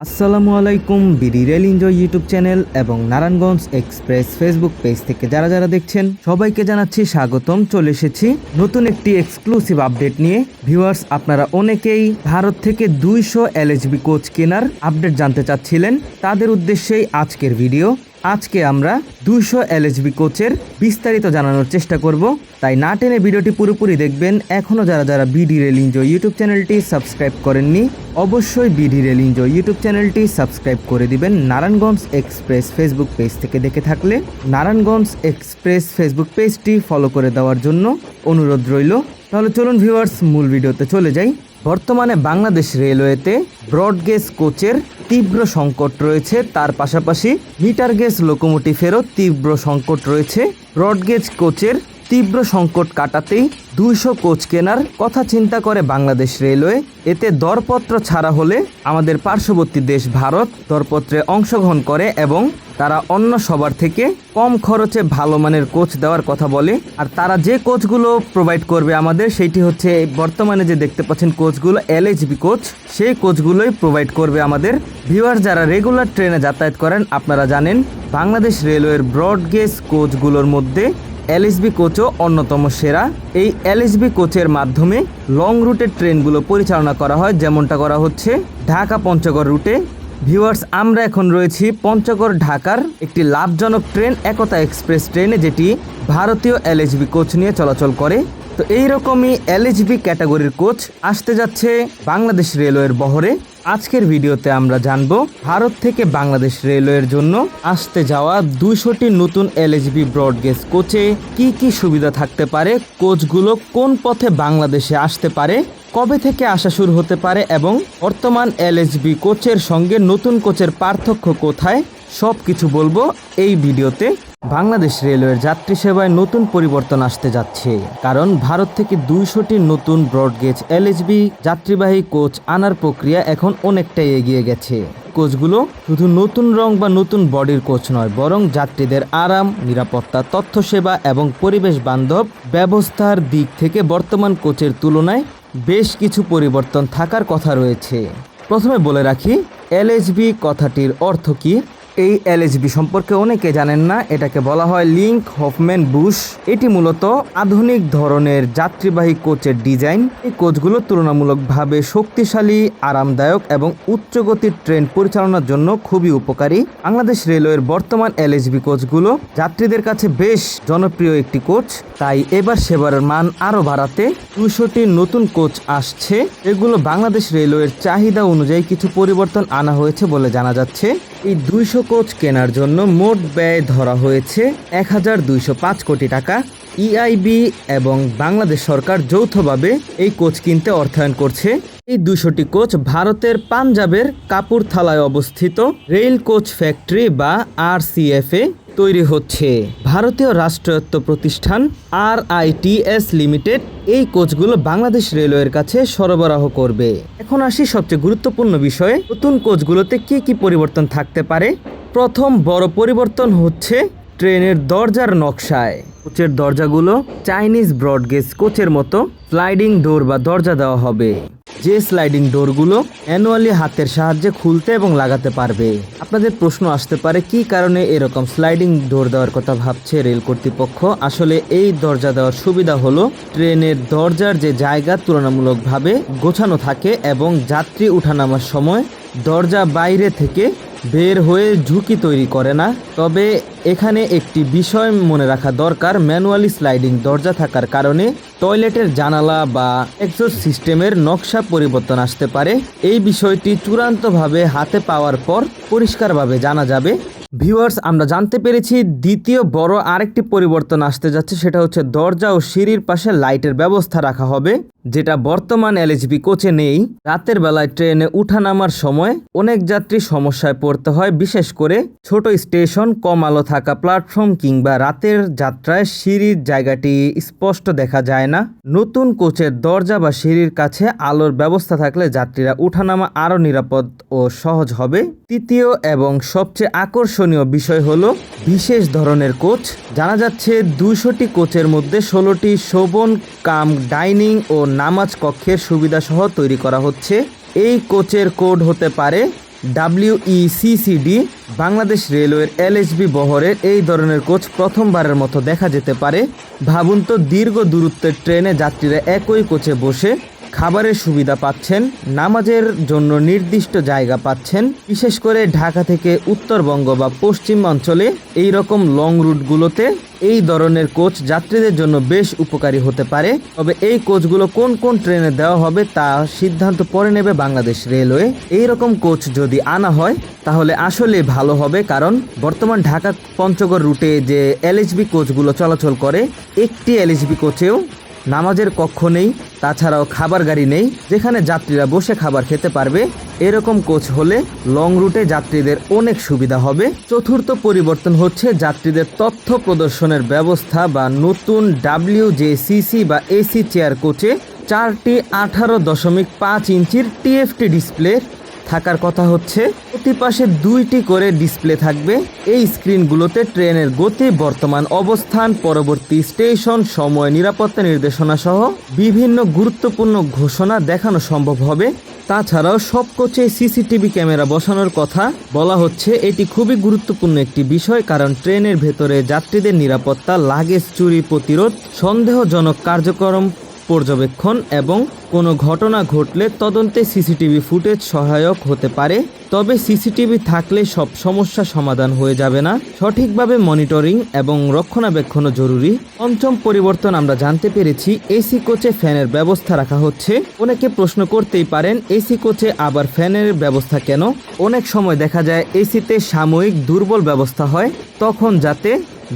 আসসালামু আলাইকুম। BD rail enjoy YouTube channel এবং নারায়ণগঞ্জ এক্সপ্রেস ফেসবুক পেজ থেকে যারা দেখছেন সবাইকে জানাচ্ছি স্বাগতম। চলে এসেছি নতুন একটি এক্সক্লুসিভ আপডেট নিয়ে। ভিউয়ার্স, আপনারা অনেকেই ভারত থেকে 200 এলএচবি কোচ কেনার আপডেট জানতে চাচ্ছিলেন, তাদের উদ্দেশ্যেই আজকের ভিডিও। আজকে আমরা 200 এলএচবি কোচের বিস্তারিত জানানোর চেষ্টা করব, তাই না টেনে ভিডিওটি পুরোপুরি দেখবেন। এখনও যারা বিডি রেল এনজয় ইউটিউব চ্যানেলটি সাবস্ক্রাইব করেননি, অবশ্যই বিডি রেল এনজয় ইউটিউব চ্যানেলটি সাবস্ক্রাইব করে দিবেন। নারায়ণগঞ্জ এক্সপ্রেস ফেসবুক পেজ থেকে দেখে থাকলে নারায়ণগঞ্জ এক্সপ্রেস ফেসবুক পেজটি ফলো করে দেওয়ার জন্য অনুরোধ রইল। তাহলে চলুন ভিউয়ার্স, মূল ভিডিওতে চলে যাই। বর্তমানে বাংলাদেশ রেলওয়েতে ব্রডগেজ কোচের তীব্র সংকট রয়েছে, তার পাশাপাশি মিটার গেজ লোকোমোটিভেরও তীব্র সংকট রয়েছে। ব্রডগেজ কোচের তীব্র সংকট কাটাতেই 200 কোচ কেনার কথা চিন্তা করে বাংলাদেশ রেলওয়ে। এতে দরপত্র ছাড়া হলে আমাদের পার্শ্ববর্তী দেশ ভারত দরপত্রে অংশগ্রহণ করে এবং তারা অন্য সবার থেকে কম খরচে ভালো মানের কোচ দেওয়ার কথা বলে। আর তারা যে কোচগুলো প্রোভাইড করবে আমাদের, সেইটি হচ্ছে বর্তমানে যে দেখতে পাচ্ছেন কোচগুলো এলএচবি কোচ, সেই কোচগুলোই প্রোভাইড করবে আমাদের। ভিউয়ার, যারা রেগুলার ট্রেনে যাতায়াত করেন আপনারা জানেন বাংলাদেশ রেলওয়ের ব্রডগেজ কোচগুলোর মধ্যে এলএচবি কোচও অন্যতম সেরা। এই এলএচবি কোচের মাধ্যমে লং রুটের ট্রেনগুলো পরিচালনা করা হয়, যেমনটা করা হচ্ছে ঢাকা পঞ্চগড় রুটে। ভিউয়ার্স, আমরা এখন রয়েছি পঞ্চগড় ঢাকার একটি লাভজনক ট্রেন একতা এক্সপ্রেস ট্রেনে, যেটি ভারতীয় এলএচবি কোচ নিয়ে চলাচল করে। তো এইরকমই এলএচবি ক্যাটাগরির কোচ আসতে যাচ্ছে বাংলাদেশ রেলওয়ের বহরে। আজকের ভিডিওতে আমরা জানব ভারত থেকে বাংলাদেশ রেলওয়ের জন্য আসতে যাওয়া 200টি নতুন এলএচবি ব্রডগেজ কোচে কি কি সুবিধা থাকতে পারে, কোচগুলো কোন পথে বাংলাদেশে আসতে পারে, কবে থেকে আসা শুরু হতে পারে এবং বর্তমান এলএচবি কোচের সঙ্গে নতুন কোচের পার্থক্য কোথায়, সব কিছু বলবো এই ভিডিওতে। বাংলাদেশ রেলওয়ের যাত্রী সেবায় নতুন পরিবর্তন আসতে যাচ্ছে, কারণ ভারত থেকে 200টি নতুন ব্রডগেজ এলএচবি যাত্রীবাহী কোচ আনার প্রক্রিয়া এখন অনেকটাই এগিয়ে গেছে। কোচগুলো শুধু নতুন রং বা নতুন বডির কোচ নয়, বরং যাত্রীদের আরাম, নিরাপত্তা, তথ্য সেবা এবং পরিবেশ বান্ধব ব্যবস্থার দিক থেকে বর্তমান কোচের তুলনায় বেশ কিছু পরিবর্তন থাকার কথা রয়েছে। প্রথমে বলে রাখি, এলএচবি কথাটির অর্থ কী। এই এলএচবি সম্পর্কে অনেকে জানেন না। এটাকে বলা হয় লিঙ্ক হফম্যান বুশ। এটি মূলত আধুনিক ধরনের যাত্রীবাহী কোচের ডিজাইন। এই কোচগুলো তুলনামূলকভাবে শক্তিশালী, আরামদায়ক এবং উচ্চগতির ট্রেন পরিচালনার জন্য খুবই উপকারী। বাংলাদেশ রেলওয়ের বর্তমান এলএচবি কোচগুলো যাত্রীদের কাছে বেশ জনপ্রিয় একটি কোচ, তাই এবার সেবার মান আরও বাড়াতে 200টি নতুন কোচ আসছে। এগুলো বাংলাদেশ রেলওয়ের চাহিদা অনুযায়ী কিছু পরিবর্তন আনা হয়েছে বলে জানা যাচ্ছে। এই 200 কোচ কেনার জন্য মোট ব্যয় ধরা হয়েছে 1205 কোটি টাকা। ইআইবি এবং বাংলাদেশ সরকার যৌথভাবে এই কোচ কিনতে অর্থায়ন করছে। এই 200টি কোচ ভারতের পাঞ্জাবের কাপুরথালায় অবস্থিত রেল কোচ ফ্যাক্টরি বা আরসিএফে তৈরি হচ্ছে। ভারতীয় রাষ্ট্রায়ত্ত প্রতিষ্ঠান আরআইটিএস লিমিটেড এই কোচগুলো বাংলাদেশ রেলওয়ের কাছে সরবরাহ করবে। এখন আসি সবচেয়ে গুরুত্বপূর্ণ বিষয়ে, নতুন কোচগুলোতে কি কি পরিবর্তন থাকতে পারে। প্রথম বড় পরিবর্তন হচ্ছে ট্রেনের দরজার নকশায়। কোচের দরজাগুলো চাইনিজ ব্রডগেজ কোচের মতো স্লাইডিং ডোর বা দরজা দেওয়া হবে, যে স্লাইডিং ডোরগুলো ম্যানুয়ালি হাতের সাহায্যে খুলতে এবং লাগাতে পারবে। আপনাদের প্রশ্ন আসতে পারে কি কারণে এরকম স্লাইডিং ডোর দেওয়ার কথা ভাবছে রেল কর্তৃপক্ষ। আসলে এই দরজা দেওয়ার সুবিধা হলো ট্রেনের দরজার যে জায়গা তুলনামূলকভাবে গোছানো থাকে এবং যাত্রী উঠানামার সময় দরজা বাইরে থেকে বের হয়ে ঝুঁকি তৈরি করে না। তবে এখানে একটি বিষয় মনে রাখা দরকার, ম্যানুয়ালি স্লাইডিং দরজা থাকার কারণে টয়লেটের জানালা বা এক্সস্ট সিস্টেমের নকশা পরিবর্তন আসতে পারে। এই বিষয়টি চূড়ান্তভাবে হাতে পাওয়ার পর পরিষ্কারভাবে জানা যাবে। ভিউয়ার্স, আমরা জানতে পেরেছি দ্বিতীয় বড় আরেকটি পরিবর্তন আসতে যাচ্ছে, সেটা হচ্ছে দরজা ও সিঁড়ির পাশে লাইটের ব্যবস্থা রাখা হবে, যেটা বর্তমান এলএচবি কোচে নেই। রাতের বেলায় ট্রেনে উঠানামার সময় অনেক যাত্রী সমস্যায় পড়তে হয়, বিশেষ করে ছোট স্টেশন, কম আলো থাকা প্ল্যাটফর্ম কিংবা রাতের যাত্রায় সিঁড়ির জায়গাটি স্পষ্ট দেখা যায় না। নতুন কোচের দরজা বা সিঁড়ির কাছে আলোর ব্যবস্থা থাকলে যাত্রীরা উঠানামা আরও নিরাপদ ও সহজ হবে। তৃতীয় এবং সবচেয়ে আকর্ষণীয় বিষয় হলো বিশেষ ধরনের কোচ। জানা যাচ্ছে 200টি কোচের মধ্যে 16টি শোভন কাম ডাইনিং ও নামাজ কক্ষের সুবিধা সহ তৈরি করা হচ্ছে। এই কোচের কোড হতে পারে WECCD বাংলাদেশ রেলওয়ের LHB বহরের এই ধরনের কোচ প্রথমবারের মতো দেখা যেতে পারে। ভাবুন তো, দীর্ঘ দূরত্বের ট্রেনে যাত্রীরা একই কোচে বসে খাবারের সুবিধা পাচ্ছেন, নামাজের জন্য নির্দিষ্ট জায়গা পাচ্ছেন। বিশেষ করে ঢাকা থেকে উত্তরবঙ্গ বা পশ্চিমাঞ্চলে এই রকম লং রুটগুলোতে এই ধরনের কোচ যাত্রীদের জন্য বেশ উপকারী হতে পারে। তবে এই কোচগুলো কোন কোন ট্রেনে দেওয়া হবে তা সিদ্ধান্ত পরে নেবে বাংলাদেশ রেলওয়ে। এই রকম কোচ যদি আনা হয় তাহলে আসলে ভালো হবে, কারণ বর্তমান ঢাকা পঞ্চগড় রুটে যে LHB কোচগুলো চলাচল করে, একটি LHB কোচেও নামাজের কক্ষ নেই, তাছাড়াও খাবার গাড়ি নেই যেখানে যাত্রীরা বসে খাবার খেতে পারবে। এরকম কোচ হলে লং রুটে যাত্রীদের অনেক সুবিধা হবে। চতুর্থ পরিবর্তন হচ্ছে যাত্রীদের তথ্য প্রদর্শনের ব্যবস্থা বা নতুন WJCC বা AC চেয়ার কোচে 4টি 18.5 ইঞ্চির TFT ডিসপ্লে থাকার কথা হচ্ছে। প্রতি পাশে 2টি করে ডিসপ্লে থাকবে। এই স্ক্রিনগুলোতে ট্রেনের গতি, বর্তমান অবস্থান, পরবর্তী স্টেশন, সময়, নিরাপত্তা নির্দেশনা সহ বিভিন্ন গুরুত্বপূর্ণ ঘোষণা দেখানো সম্ভব হবে। তাছাড়াও সব কোচে CCTV ক্যামেরা বসানোর কথা বলা হচ্ছে। এটি খুবই গুরুত্বপূর্ণ একটি বিষয়, কারণ ট্রেনের ভেতরে যাত্রীদের নিরাপত্তা, লাগেজ চুরি প্রতিরোধ, সন্দেহজনক কার্যক্রম পর্যবেক্ষণ এবং কোনো ঘটনা ঘটলে তদন্তে CCTV ফুটেজ সহায়ক হতে পারে। তবে CCTV থাকলে সব সমস্যা সমাধান হয়ে যাবে না, সঠিকভাবে মনিটরিং এবং রক্ষণাবেক্ষণও জরুরি। পঞ্চম পরিবর্তন আমরা জানতে পেরেছি AC কোচে ফ্যানের ব্যবস্থা রাখা হচ্ছে। অনেকে প্রশ্ন করতেই পারেন, AC কোচে আবার ফ্যানের ব্যবস্থা কেন? অনেক সময় দেখা যায় এসিতে সাময়িক দুর্বল ব্যবস্থা হয়, তখন যাতে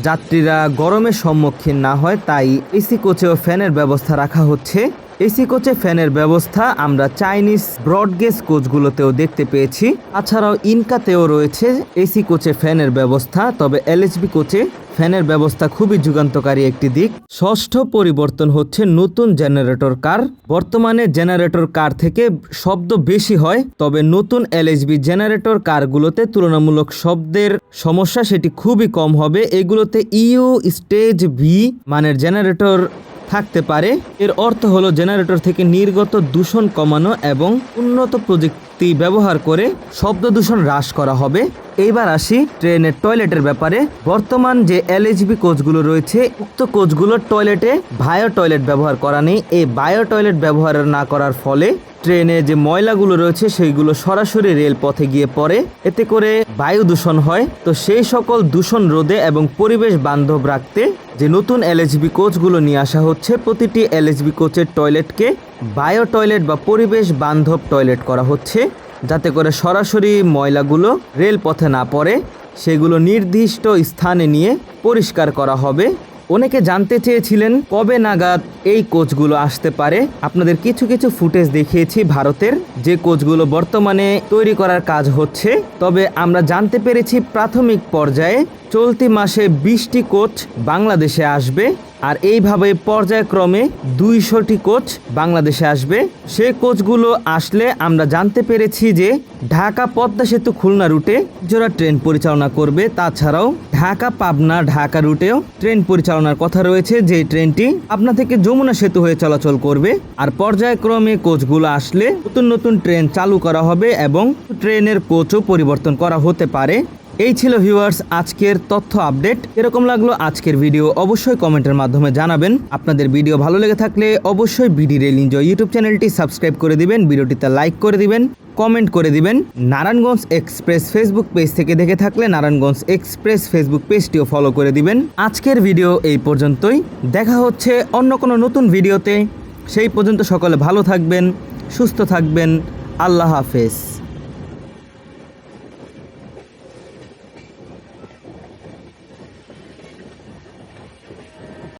যাত্রীরা গরমের সম্মুখীন না হয় তাই AC কোচেও ফ্যানের ব্যবস্থা রাখা হচ্ছে। AC কোচে ফ্যানের ব্যবস্থা আমরা চাইনিজ ব্রডগেজ কোচগুলোতেও দেখতে পেয়েছি। তাছাড়াও ইনকাতেও রয়েছে AC কোচে ফ্যানের ব্যবস্থা। তবে LHB কোচে ফ্যানের ব্যবস্থা খুবই যুগান্তকারী একটি দিক। ষষ্ঠ পরিবর্তন হচ্ছে নতুন জেনারেটর কার। বর্তমানে জেনারেটর কার থেকে শব্দ বেশি হয়, তবে নতুন LHB জেনারেটর কারগুলোতে তুলনামূলক শব্দের সমস্যা সেটি খুবই কম হবে। এগুলোতে EU স্টেজ V মানের জেনারেটর থাকতে পারে। এর অর্থ হলো জেনারেটর থেকে নির্গত দূষণ কমানো এবং উন্নত প্রযুক্তি ব্যবহার করে শব্দ দূষণ হ্রাস করা হবে। এইবার আসি ট্রেনের টয়লেটের ব্যাপারে। বর্তমান যে LHB কোচগুলো রয়েছে, উক্ত কোচগুলোর টয়লেটে বায়ো টয়লেট ব্যবহার করা নেই। এই বায়ো টয়লেট ব্যবহার না করার ফলে ট্রেনে যে ময়লাগুলো রয়েছে সেইগুলো সরাসরি রেলপথে গিয়ে পড়ে, এতে করে বায়ু দূষণ হয়। তো সেই সকল দূষণ রোধে এবং পরিবেশ বান্ধব রাখতে যে নতুন LHB কোচগুলো নিয়ে আসা হচ্ছে, প্রতিটি LHB কোচের টয়লেটকে বায়ো টয়লেট বা পরিবেশ বান্ধব টয়লেট করা হচ্ছে, যাতে করে সরাসরি ময়লাগুলো রেলপথে না পড়ে, সেগুলো নির্দিষ্ট স্থানে নিয়ে পরিষ্কার করা হবে। অনেকে জানতে চেয়েছিলেন কবে নাগাদ এই কোচগুলো আসতে পারে। আপনাদের কিছু কিছু ফুটেজ দেখিয়েছি ভারতের, যে কোচগুলো বর্তমানে তৈরি করার কাজ হচ্ছে। তবে আমরা জানতে পেরেছি প্রাথমিক পর্যায়ে চলতি মাসে 20টি কোচ বাংলাদেশে আসবে, আর এইভাবে পর্যায়ক্রমে 200টি কোচ বাংলাদেশে আসবে। সেই কোচগুলো আসলে আমরা জানতে পেরেছি যে ঢাকা পদ্মা সেতু খুলনা রুটে জোড়া ট্রেন পরিচালনা করবে। তাছাড়াও ঢাকা পাবনা ঢাকা রুটেও ট্রেন পরিচালনার কথা রয়েছে, যে ট্রেনটি পাবনা থেকে যমুনা সেতু হয়ে চলাচল করবে। আর পর্যায়ক্রমে কোচগুলো আসলে নতুন নতুন ট্রেন চালু করা হবে এবং ট্রেনের কোচও পরিবর্তন করা হতে পারে। এই ছিল ভিউয়ার্স আজকের তথ্য আপডেট। এরকম লাগলো আজকের ভিডিও অবশ্যই কমেন্টের মাধ্যমে জানাবেন। আপনাদের ভিডিও ভালো লেগে থাকলে অবশ্যই বিডি রেল এনজয় ইউটিউব চ্যানেলটি সাবস্ক্রাইব করে দিবেন, ভিডিওটিতে লাইক করে দিবেন, কমেন্ট করে দিবেন। নারায়ণগঞ্জ এক্সপ্রেস ফেসবুক পেজ থেকে দেখে থাকলে নারায়ণগঞ্জ এক্সপ্রেস ফেসবুক পেজটিও ফলো করে দিবেন। আজকের ভিডিও এই পর্যন্তই, দেখা হচ্ছে অন্য কোনো নতুন ভিডিওতে। সেই পর্যন্ত সকলে ভালো থাকবেন, সুস্থ থাকবেন। আল্লাহ হাফেজ।